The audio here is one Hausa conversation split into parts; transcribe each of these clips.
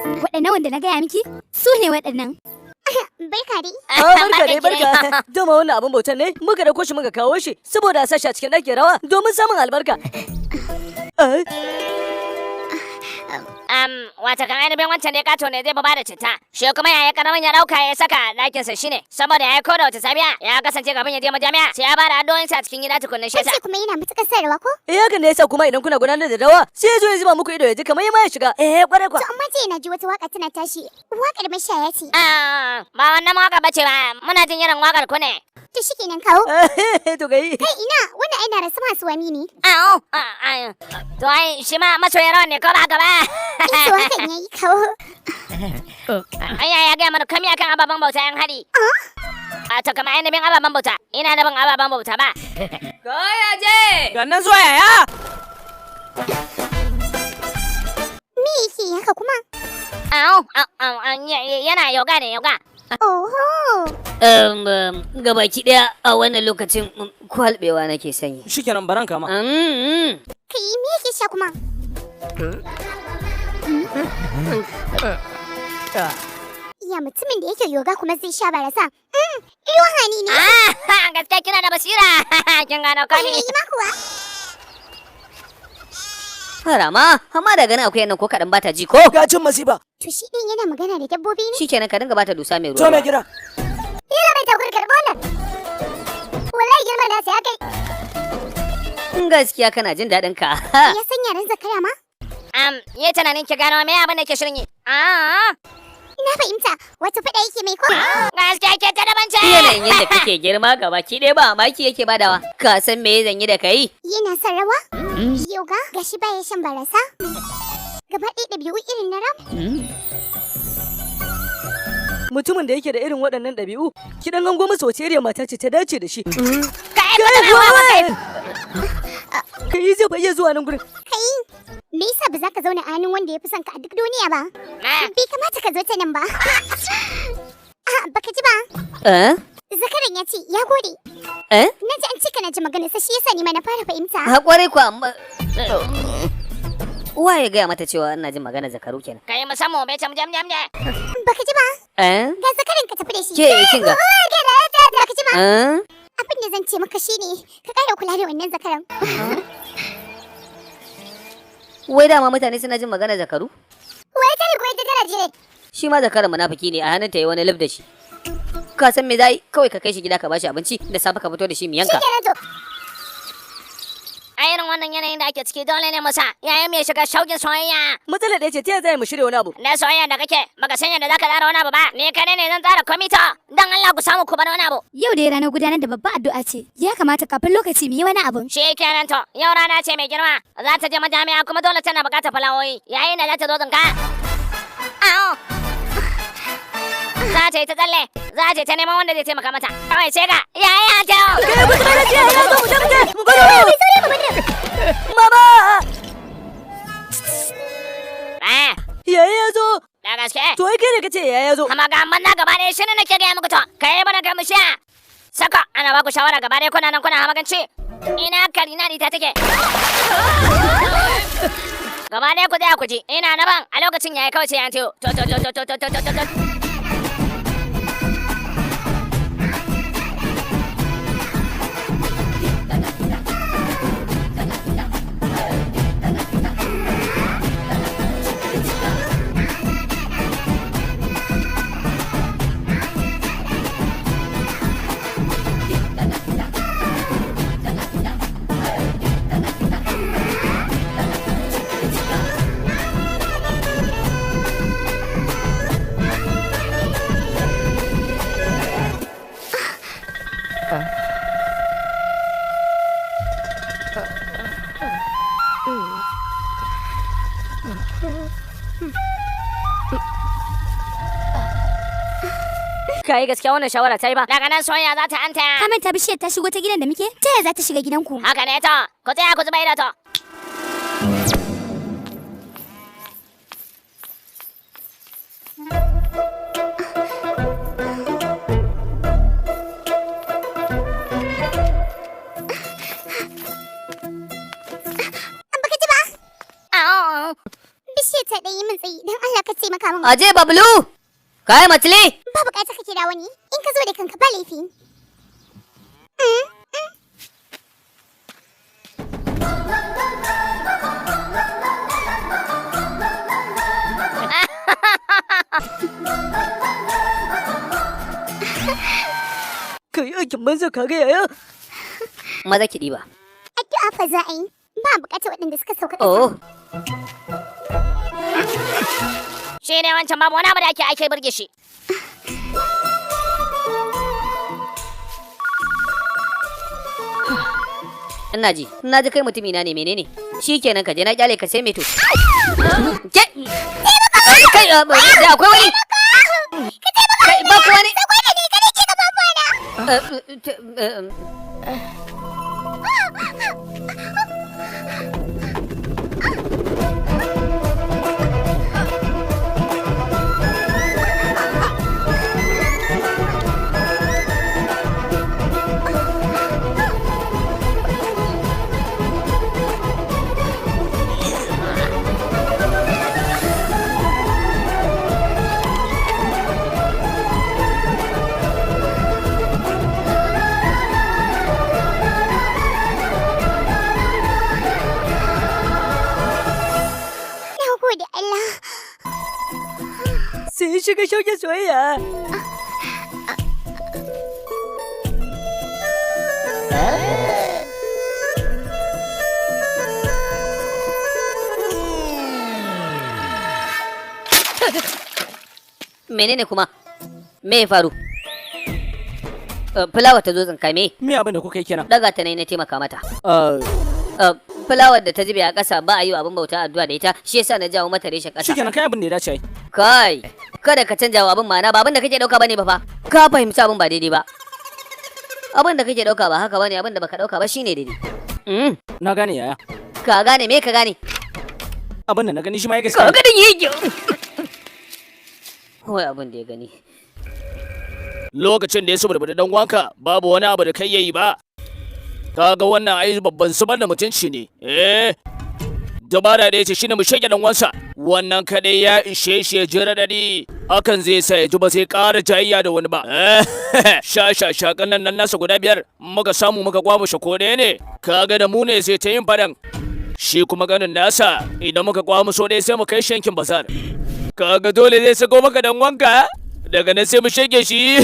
Waɗannan wanda na gaya miki su ne waɗannan. Barka dai. Barka dai barka. Dama wannan abin bautan ne muka dauko shi muka kawo shi saboda a sashi a cikin ɗakin rawa domin samun albarka. Wata kan ainihin wancan ne kato ne zai ba da citta. Shi kuma yaya karamin ya dauka ya saka ɗakinsa shine saboda ya koda wata sabiya ya kasance kafin ya je majami'a sai ya bada addu'o'insa a cikin gida tukunna shi yasa. Kace kuma yana matuƙar sarrafa ko? Hakan ne yasa kuma idan kuna gudanar da rawa sai ya zo ya zuba muku ido ya ji kamar ya shiga. Kwarai kwa. To amma je na ji wata waka tana tashi. Wakar mashaya ce. Ba wannan waka bace ba. Muna jin irin wakar ku ne. To shikenan kawo. To gai. Kai ina wannan ai na rasa masu wani ne. To ai shi ma masoyin rawan ne ko ba haka ba. Ito hakan yayi kawo. Ya gaya mana kami akan ababen bauta yan hari. To kama ainihin ababen bauta. Ina nufin ababen bauta ba. Kaya je. Gannan zuwa yaya. Me yake haka kuma? Yana yoga ne yoga. Oho. Gabaki daya a wannan lokacin kwalbewa nake sanyi. Shikenan baran kama. Kai me yake sha kuma? Ya mutumin da yake yoga kuma zai sha barasa. Ruhani ne. Gaskiya kina da basira. Kin gano kani. Ma kuwa. Harama, amma daga nan akwai nan ko kadan bata ji ko? Ga cin masifa. To shi din yana magana da dabbobi ne? Shikenan ka dinga bata dusa mai ruwa. To mai gida. Ila bai takur karbo nan. Wallahi girma da sai kai. Gaskiya kana jin dadin ka. Ya san yaran zakara ma? Yi tunanin ki gano me abin da ke shirin yi. Na fahimta, wata fada yake mai ko? Gaskiya ke ta daban ce. Yanayin yadda kake girma gabaki ɗaya ba maki yake badawa. Ka san me zan yi da kai? Yana son rawa? Yoga? Gashi baya shan barasa? Gaba ɗaya ɗabi'u irin na ram? Mutumin da yake da irin waɗannan ɗabi'u, ki dan hango masa wace iriyar mata ce ta dace da shi. Kai zai fa iya zuwa nan gurin. Kai, me yasa ba za ka zauna a hannun wanda ya fi son ka a duk duniya ba? Bai kamata ka zo ta nan ba. Baka ji ba? Zakaran ya ce ya gode. Na ji an cika na ji magana sa shi yasa ni ma na fara fahimta. Haƙwarai ku amma. Uwa ya gaya mata cewa ina jin magana zakaru kenan. Kai musamman bai jam. Baka ji ba? Ga zakaran ka tafi da shi. Ke kin ga. Baka ji ba? Abin da zan ce maka shine ka ƙara kula da wannan zakaran. Wai dama mutane suna jin magana zakaru? Wai ta ne ko ita tana je? Shi ma zakaran munafiki ne a hannunta yi wani lif da shi. Ka san me zai kawai ka kai shi gida ka bashi abinci da safe ka fito da shi mu yanka. A irin wannan yanayin da ake ciki dole ne musa yayin mai shiga shaukin soyayya. Matsalar da ce ta zai mu shirya wani abu. Na soyayya da kake baka san yadda zaka tsara wani abu ba. Ni kadai ne zan tsara komito dan Allah ku samu ku bar wani abu. Yau dai ranar gudanar da babbar addu'a ce. Ya kamata kafin lokaci mu yi wani abu. Shi kenan to yau rana ce mai girma. Za ta je majami'a kuma dole tana bukatar fulawoyi. Yayin da za ta zo tsinka. Za ta yi ta tsalle. Za ta yi ta neman wanda zai taimaka mata. Kawai sai ga yaya ta yau. Mama! Yaya ya zo? Da gaske. To ai kai da kace yaya ya zo. Amma ga amman na gaba ɗaya shi ne nake gaya muku to. Kai bana kai mushiya. Saka ana baku shawara gaba ɗaya kuna nan kuna hamaganci. Ina karina ni ta take. Gaba ɗaya ku tsaya ku ji. Ina na ban a lokacin yayi kawai sai an tiyo. To. Kai gaskiya wannan shawara ta yi ba. Daga nan soyayya za ta anta. Ka manta bishiyar ta shigo ta gidan da muke? Ta yaya za ta shiga gidanku? Haka ne to. Ku tsaya ku zuba ido to. Bishiyar ta dan yi min tsayi dan Allah ka taimaka min. Aje Bablu. Kai Matli. Ba bukata ka kira wani. In ka zo da kanka ba laifi. Kai aikin banza ka ga yaya? Maza ki diba. Addu'a fa za a yi. Ba bukatar waɗanda suka sauka ƙasa. Oh. Shi ne wancan babu wani abu da ake burge shi. Ina ji kai mutumi na ne menene? Shikenan ka je na kyale ka sai me to. Ke. Kai da akwai wani. Kai ba ku wani. Akwai da ni kada ke gaba fana. Sai shiga shauke soyayya. Menene kuma? Me ya faru? Fulawa ta zo tsinka me? Me abin da kuka yi kenan? Daga ta ne na taimaka mata. Fulawar da ta zube a ƙasa ba a yi abin bauta addu'a da ita, shi yasa na jawo mata reshen ƙasa. Shikenan kai abin da ya dace ai. Kai, kada ka canja wa abin ma'ana, ba abin da kake dauka bane ba fa. Ka fahimci abin ba daidai ba. Abin da kake dauka ba haka bane, abin da baka dauka ba shine daidai. Na gane yaya. Ka gane me ka gane? Abin da na gani shi ma ya Ka gaskiya. gani yake. Wai abin da ya gani. Lokacin da ya saboda dan wanka babu wani abu da kai yayi ba. Kaga wannan ai babban zubar da mutunci ne. Dabara da yace shine mu shege dan wansa. Wannan kadai ya ishe shi ya jira dadi. Hakan zai sa ya ji ba sai ƙara jayayya da wani ba. Shakan nan nasa guda 5 muka samu muka kwamushe ko ɗaya ne. Kaga da mu ne sai ta yin fadan. Shi kuma ganin nasa idan muka kwamuso ɗaya sai mu kai shankin bazar. Kaga dole zai sako maka dan wanka. Daga nan sai mu shege shi.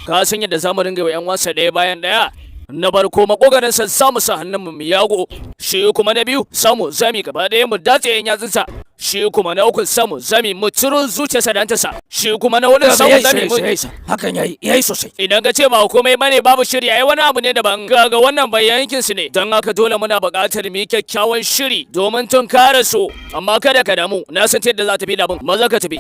Ka san yadda zamu ringa wa 'yan wasa ɗaya bayan ɗaya. Na farko makogarin sa samu sa hannun mu yago. Shi kuma na biyu samu zami gaba ɗaya mu datse 'yan yatsunsa. Shi kuma na uku samu zami mu ciro zuciyarsa da hantarsa. Shi kuma na huɗu samu zami mu. Hakan yayi sosai. Idan ka ce ba komai bane babu shiri ai wani abu ne daban. Kaga wannan bayanin su ne. Don haka dole muna buƙatar mu yi kyakkyawan shiri domin tunkara su. Amma kada ka damu na san yadda za ta fi da abin maza ka tafi.